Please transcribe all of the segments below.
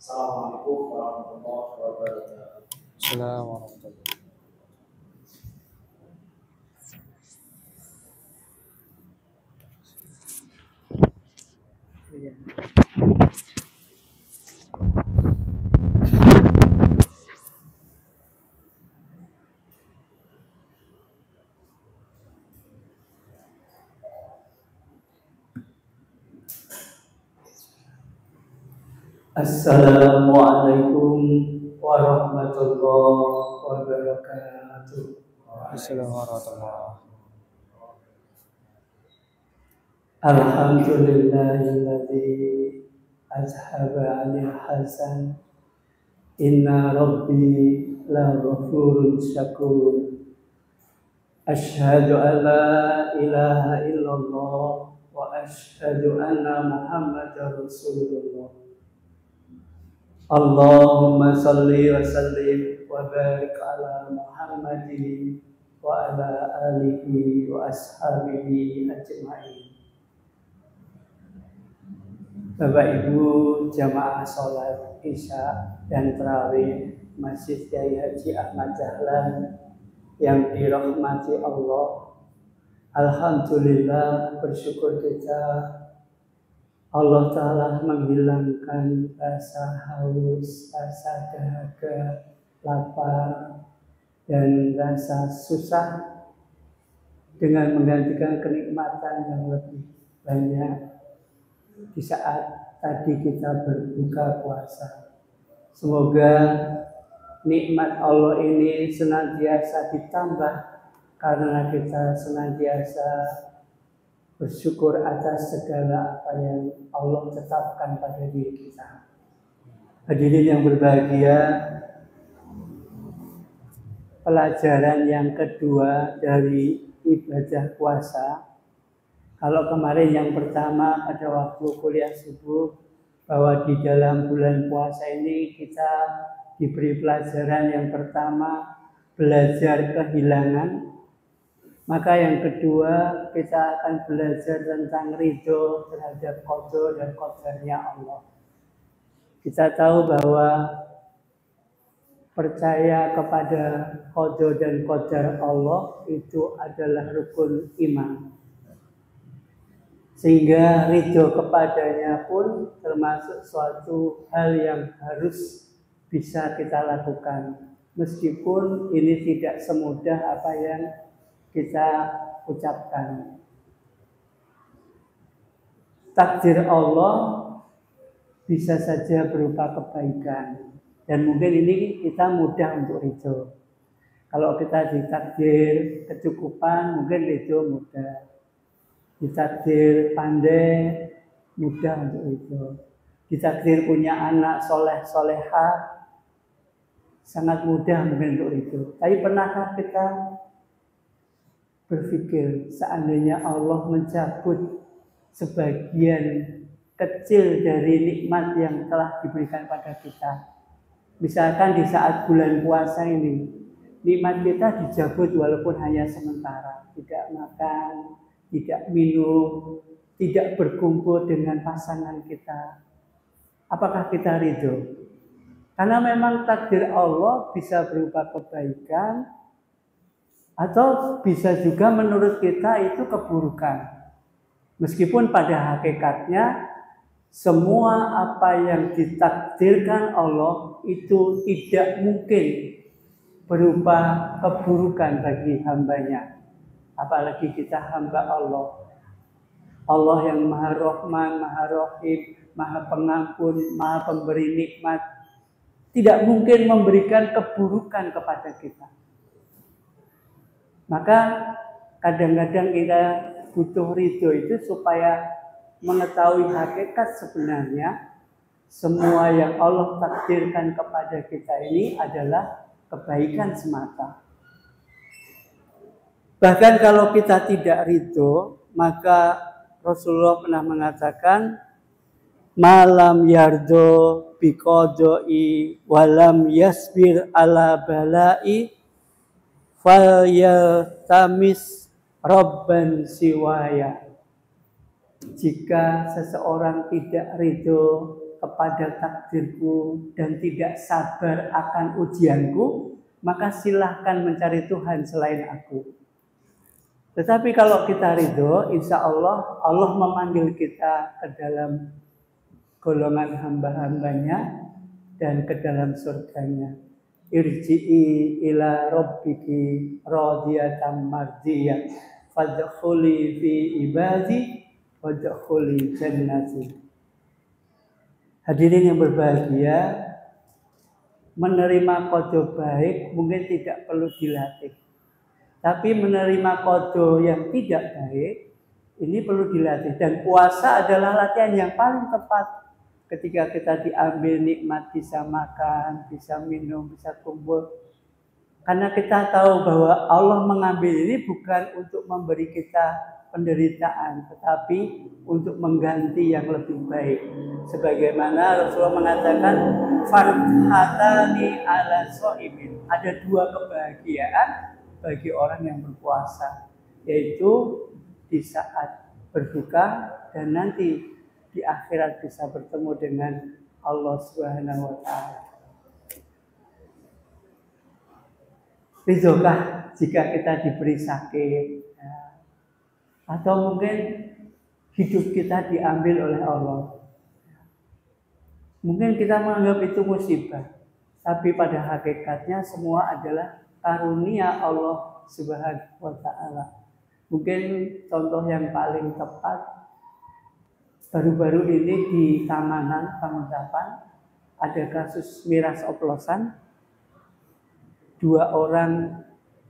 Assalamualaikum warahmatullahi wabarakatuh. Assalamualaikum. Assalamualaikum warahmatullahi wabarakatuh. Assalamualaikum. Alhamdulillahilladzi azhaba 'anil hasan. Inna rabbi la ghafurun syakur. Asyhadu an la ilaha illallah wa asyhadu anna Muhammadar Rasulullah. Allahumma salli wa sallim wa barik ala Muhammadin wa ala alihi wa ashabihi ajma'in. Bapak Ibu jamaah sholat Isya dan Tarawih Masjid Kyai Haji Ahmad Dahlan yang dirahmati Allah. Alhamdulillah, bersyukur kita Allah Ta'ala menghilangkan rasa haus, rasa dahaga, lapar, dan rasa susah dengan menggantikan kenikmatan yang lebih banyak di saat tadi kita berbuka puasa. Semoga nikmat Allah ini senantiasa ditambah karena kita senantiasa bersyukur atas segala apa yang Allah tetapkan pada diri kita. Hadirin yang berbahagia, pelajaran yang kedua dari ibadah puasa. Kalau kemarin yang pertama pada waktu kuliah subuh, bahwa di dalam bulan puasa ini kita diberi pelajaran yang pertama, belajar kehilangan. Maka yang kedua, kita akan belajar tentang ridho terhadap qada dan qadarnya Allah. Kita tahu bahwa percaya kepada qada dan qadar Allah itu adalah rukun iman. Sehingga ridho kepadanya pun termasuk suatu hal yang harus bisa kita lakukan. Meskipun ini tidak semudah apa yang kita ucapkan. Takdir Allah bisa saja berupa kebaikan, dan mungkin ini kita mudah untuk ridho. Kalau kita ditakdir kecukupan, mungkin ridho mudah. Ditakdir pandai, mudah untuk ridho. Ditakdir punya anak soleh soleha, sangat mudah mungkin untuk ridho. Tapi pernahkah kita berpikir seandainya Allah mencabut sebagian kecil dari nikmat yang telah diberikan pada kita? Misalkan di saat bulan puasa ini, nikmat kita dicabut walaupun hanya sementara. Tidak makan, tidak minum, tidak berkumpul dengan pasangan kita. Apakah kita ridho? Karena memang takdir Allah bisa berupa kebaikan, atau bisa juga menurut kita itu keburukan. Meskipun pada hakikatnya semua apa yang ditakdirkan Allah itu tidak mungkin berupa keburukan bagi hambanya. Apalagi kita hamba Allah. Allah yang Maha Rahman, Maha Rahim, Maha Pengampun, Maha Pemberi nikmat, tidak mungkin memberikan keburukan kepada kita. Maka kadang-kadang kita butuh ridho itu supaya mengetahui hakikat sebenarnya semua yang Allah takdirkan kepada kita ini adalah kebaikan semata. Bahkan kalau kita tidak ridho, maka Rasulullah pernah mengatakan, malam yardo biqadoi walam yasbir ala balai fal yaltamis robban siwaya. Jika seseorang tidak ridho kepada takdirku dan tidak sabar akan ujianku, maka silahkan mencari Tuhan selain aku. Tetapi kalau kita ridho, insya Allah, Allah memanggil kita ke dalam golongan hamba-hambanya dan ke dalam surganya. Irji'i ila rabbiki radiyatan mardiyah fadkhuli fi ibadi wadkhuli jannati. Hadirin yang berbahagia, menerima qada baik mungkin tidak perlu dilatih. Tapi menerima qada yang tidak baik ini perlu dilatih, dan puasa adalah latihan yang paling tepat. Ketika kita diambil nikmat, bisa makan, bisa minum, bisa kumpul. Karena kita tahu bahwa Allah mengambil ini bukan untuk memberi kita penderitaan, tetapi untuk mengganti yang lebih baik. Sebagaimana Rasulullah mengatakan, farhatani ala shaimin. Ada dua kebahagiaan bagi orang yang berpuasa, yaitu di saat berbuka dan nanti di akhirat bisa bertemu dengan Allah Subhanahu wa taala. Ridhokah jika kita diberi sakit, atau mungkin hidup kita diambil oleh Allah. Mungkin kita menganggap itu musibah, tapi pada hakikatnya semua adalah karunia Allah Subhanahu wa taala. Mungkin contoh yang paling tepat baru-baru ini di Tamanan Pangutapan ada kasus miras oplosan. 2 orang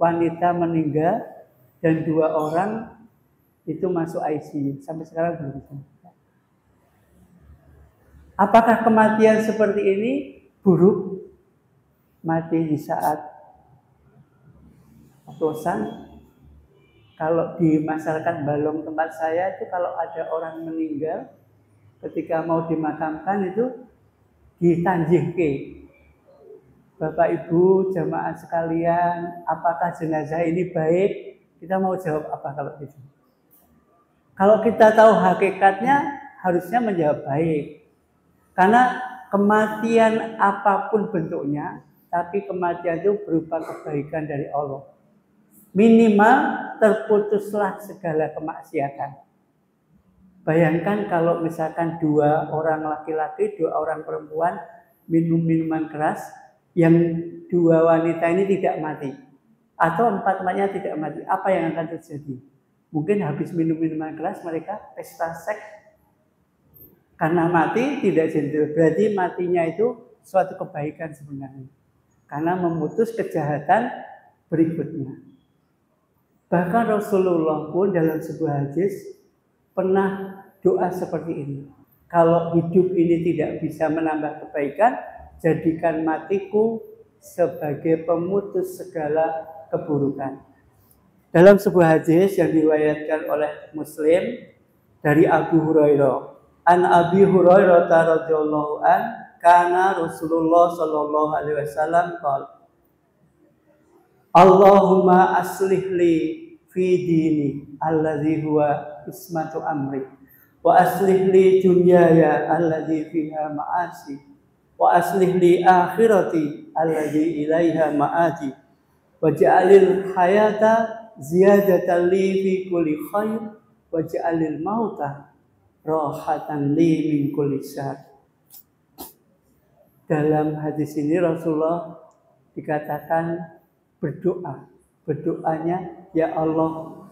wanita meninggal dan 2 orang itu masuk ICU. Sampai sekarang belum bisa. Apakah kematian seperti ini buruk? Mati di saat oplosan? Kalau di masyarakat Balong tempat saya itu, kalau ada orang meninggal ketika mau dimakamkan itu ditanjihke. Bapak Ibu jamaah sekalian, apakah jenazah ini baik? Kita mau jawab apa kalau itu? Kalau kita tahu hakikatnya harusnya menjawab baik. Karena kematian apapun bentuknya, tapi kematian itu berupa kebaikan dari Allah. Minimal terputuslah segala kemaksiatan. Bayangkan kalau misalkan 2 orang laki-laki, 2 orang perempuan minum minuman keras, yang 2 wanita ini tidak mati, atau 4-empatnya tidak mati, apa yang akan terjadi? Mungkin habis minum minuman keras mereka pesta seks. Karena mati tidak jadi, berarti matinya itu suatu kebaikan sebenarnya, karena memutus kejahatan berikutnya. Bahkan Rasulullah pun dalam sebuah hadis pernah doa seperti ini. Kalau hidup ini tidak bisa menambah kebaikan, jadikan matiku sebagai pemutus segala keburukan. Dalam sebuah hadis yang diriwayatkan oleh Muslim dari Abu Hurairah, an Abi Hurairah radhiyallahu an, kana Rasulullah sallallahu alaihi wasallam qala, Allahumma aslih li fi dini alladzi huwa ismatu amri wa aslih li dunyaya alladzi fiha ma'asi wa aslih li akhirati alladzi ilaiha ma'ati waj'alil hayata ziyadatan li fi kulli khair waj'alil mauta rahatan li min kulli syarr. Dalam hadis ini Rasulullah dikatakan berdoa. Berdoanya, ya Allah,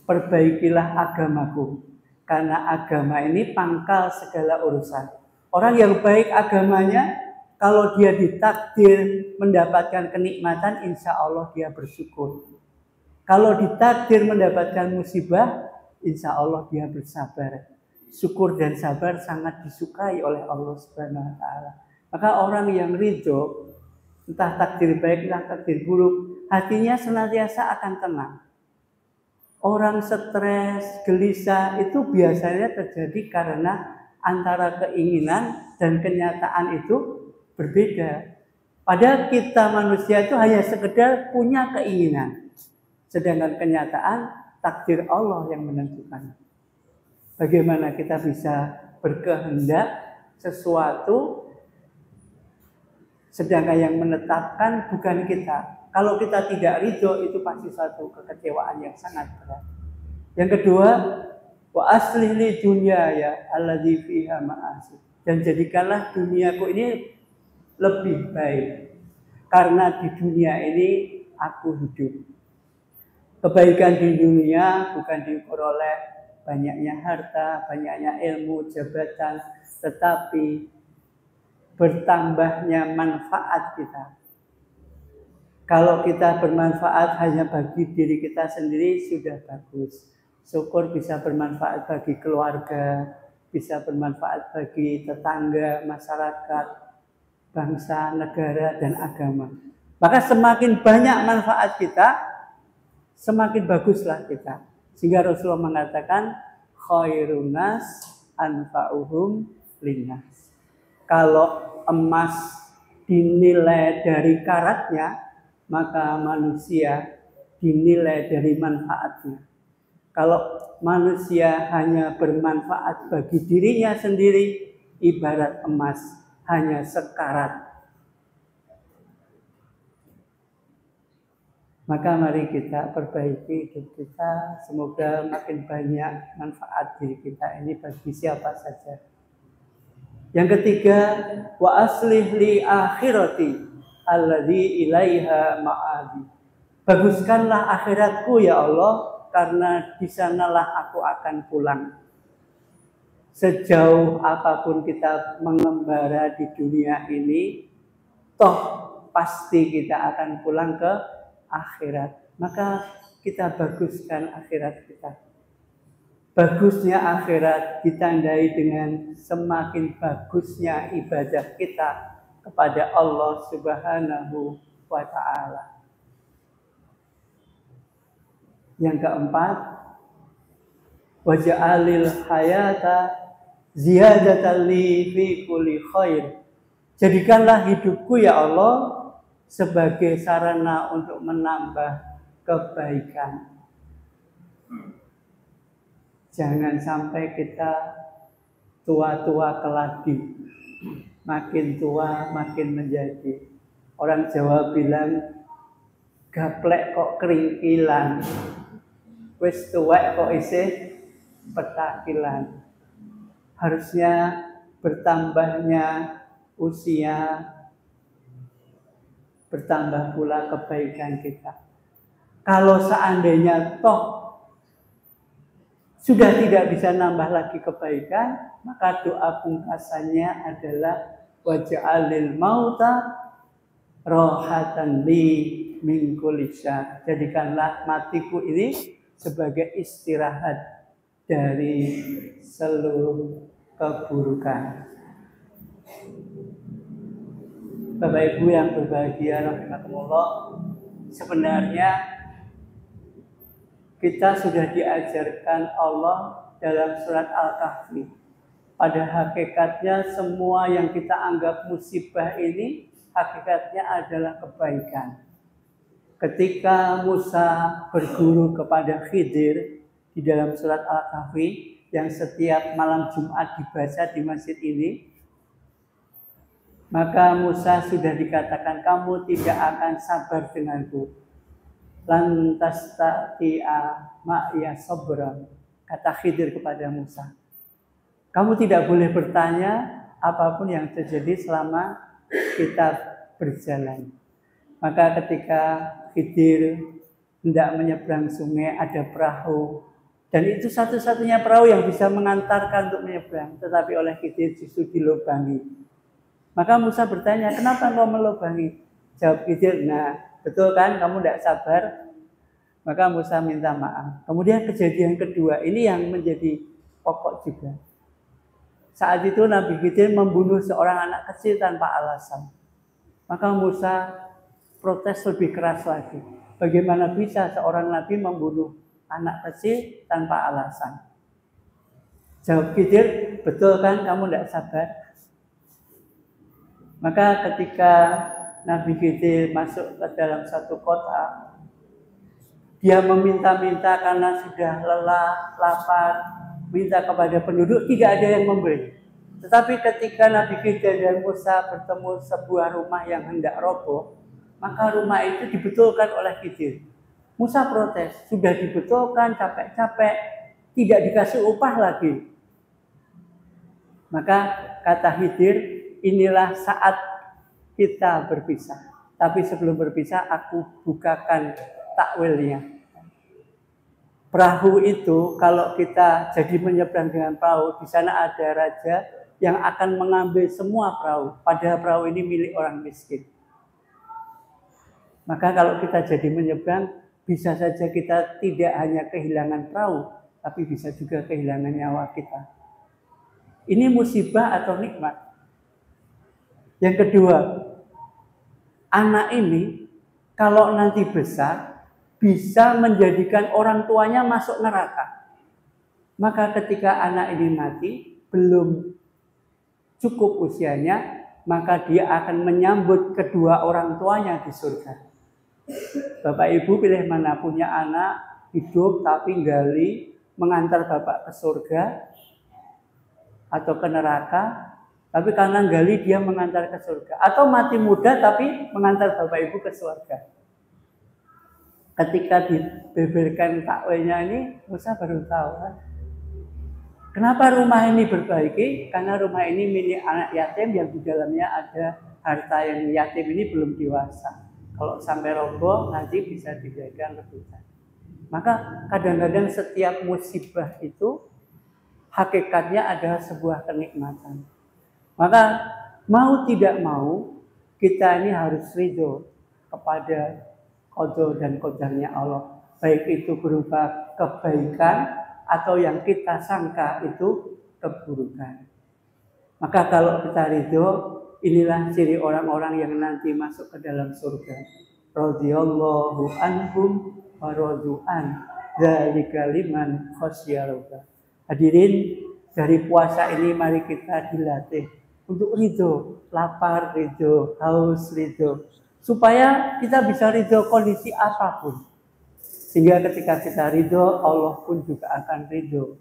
perbaikilah agamaku. Karena agama ini pangkal segala urusan. Orang yang baik agamanya, kalau dia ditakdir mendapatkan kenikmatan, insya Allah dia bersyukur. Kalau ditakdir mendapatkan musibah, insya Allah dia bersabar. Syukur dan sabar sangat disukai oleh Allah Subhanahu wa taala. Maka orang yang ridho, entah takdir baik, entah takdir buruk, hatinya senantiasa akan tenang. Orang stres, gelisah itu biasanya terjadi karena antara keinginan dan kenyataan itu berbeda. Padahal kita manusia itu hanya sekedar punya keinginan. Sedangkan kenyataan takdir Allah yang menentukan. Bagaimana kita bisa berkehendak sesuatu, sedangkan yang menetapkan bukan kita. Kalau kita tidak ridho, itu pasti suatu kekecewaan yang sangat berat. Yang kedua, wa aslih li dunyaya alladzi fiha ma'asi. Dan jadikanlah duniaku ini lebih baik, karena di dunia ini aku hidup. Kebaikan di dunia bukan diukur oleh banyaknya harta, banyaknya ilmu, jabatan, tetapi bertambahnya manfaat kita. Kalau kita bermanfaat hanya bagi diri kita sendiri sudah bagus. Syukur bisa bermanfaat bagi keluarga, bisa bermanfaat bagi tetangga, masyarakat, bangsa, negara, dan agama. Maka semakin banyak manfaat kita, semakin baguslah kita. Sehingga Rasulullah mengatakan, khairun nas anfa'uhum linnas. Kalau emas dinilai dari karatnya, maka manusia dinilai dari manfaatnya. Kalau manusia hanya bermanfaat bagi dirinya sendiri, ibarat emas hanya sekarat. Maka mari kita perbaiki hidup kita, semoga makin banyak manfaat diri kita ini bagi siapa saja. Yang ketiga, wa aslih li akhirati alladzi ilaiha ma'adi. Baguskanlah akhiratku ya Allah, karena di sanalah aku akan pulang. Sejauh apapun kita mengembara di dunia ini, toh pasti kita akan pulang ke akhirat. Maka kita baguskan akhirat kita. Bagusnya akhirat ditandai dengan semakin bagusnya ibadah kita kepada Allah Subhanahu wa ta'ala. Yang keempat, waj'alil hayata ziyadatan li fi kulli khair. Jadikanlah hidupku ya Allah sebagai sarana untuk menambah kebaikan. Jangan sampai kita tua-tua keladi, makin tua makin menjadi. Orang Jawa bilang, gaplek kok keringkilan, wis tuwek kok isih petakilan. Harusnya bertambahnya usia, bertambah pula kebaikan kita. Kalau seandainya toh sudah tidak bisa nambah lagi kebaikan, maka doa pungkasannya adalah waj'alil mauta rohatan li min kulli syarr. Jadikanlah matiku ini sebagai istirahat dari seluruh keburukan. Bapak Ibu yang berbahagia rahimakumullah, sebenarnya kita sudah diajarkan Allah dalam surat Al-Kahfi. Pada hakikatnya semua yang kita anggap musibah ini hakikatnya adalah kebaikan. Ketika Musa berguru kepada Khidir di dalam surat Al-Kahfi yang setiap malam Jumat dibaca di masjid ini, maka Musa sudah dikatakan, kamu tidak akan sabar denganku. Lantas ta'i'a ma'ya sabra, kata Khidir kepada Musa. Kamu tidak boleh bertanya apapun yang terjadi selama kita berjalan. Maka ketika Khidir hendak menyeberang sungai, ada perahu. Dan itu satu-satunya perahu yang bisa mengantarkan untuk menyeberang. Tetapi oleh Khidir justru dilubangi. Maka Musa bertanya, kenapa engkau melubangi? Jawab Khidir, nah betul kan kamu tidak sabar? Maka Musa minta maaf. Kemudian kejadian kedua, ini yang menjadi pokok juga. Saat itu Nabi Khidir membunuh seorang anak kecil tanpa alasan. Maka Musa protes lebih keras lagi. Bagaimana bisa seorang Nabi membunuh anak kecil tanpa alasan? Jawab Khidir, betul kan kamu tidak sabar? Maka ketika Nabi Khidir masuk ke dalam satu kota, dia meminta-minta karena sudah lelah, lapar, minta kepada penduduk, tidak ada yang memberi. Tetapi ketika Nabi Khidir dan Musa bertemu sebuah rumah yang hendak roboh, maka rumah itu dibetulkan oleh Khidir. Musa protes, sudah dibetulkan capek-capek, tidak dikasih upah lagi. Maka kata Khidir, inilah saat kita berpisah. Tapi sebelum berpisah, aku bukakan takwilnya. Perahu itu kalau kita jadi menyeberang dengan perahu, di sana ada raja yang akan mengambil semua perahu. Padahal perahu ini milik orang miskin. Maka kalau kita jadi menyeberang, bisa saja kita tidak hanya kehilangan perahu, tapi bisa juga kehilangan nyawa kita. Ini musibah atau nikmat? Yang kedua, anak ini kalau nanti besar, bisa menjadikan orang tuanya masuk neraka. Maka ketika anak ini mati, belum cukup usianya, maka dia akan menyambut kedua orang tuanya di surga. Bapak Ibu pilih mana, punya anak hidup tapi gali mengantar bapak ke surga atau ke neraka, tapi karena gali dia mengantar ke surga, atau mati muda tapi mengantar bapak ibu ke surga. Ketika dibeberkan takwilnya ini, Musa baru tahu kan? Kenapa rumah ini berbaiki? Karena rumah ini milik anak yatim yang di dalamnya ada harta yang yatim ini belum dewasa. Kalau sampai roboh nanti bisa dijadikan rebutan. Maka kadang-kadang setiap musibah itu hakikatnya adalah sebuah kenikmatan. Maka mau tidak mau kita ini harus ridho kepada qada dan qadarnya Allah. Baik itu berupa kebaikan atau yang kita sangka itu keburukan. Maka kalau kita ridho, inilah ciri orang-orang yang nanti masuk ke dalam surga. Radhiyallahu anhum wa radu an. Dzalika liman khasyya rabbah. Hadirin, dari puasa ini mari kita dilatih untuk ridho, lapar ridho, haus ridho, supaya kita bisa ridho kondisi apapun. Sehingga ketika kita ridho, Allah pun juga akan ridho.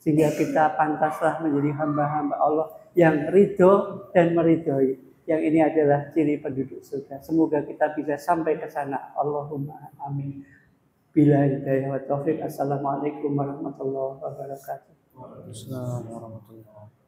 Sehingga kita pantaslah menjadi hamba-hamba Allah yang ridho dan meridhoi. Yang ini adalah ciri penduduk surga. Semoga kita bisa sampai ke sana. Allahumma amin. Bila hidayah wa taufiq. Assalamualaikum warahmatullahi wabarakatuh. Assalamualaikum warahmatullahi wabarakatuh.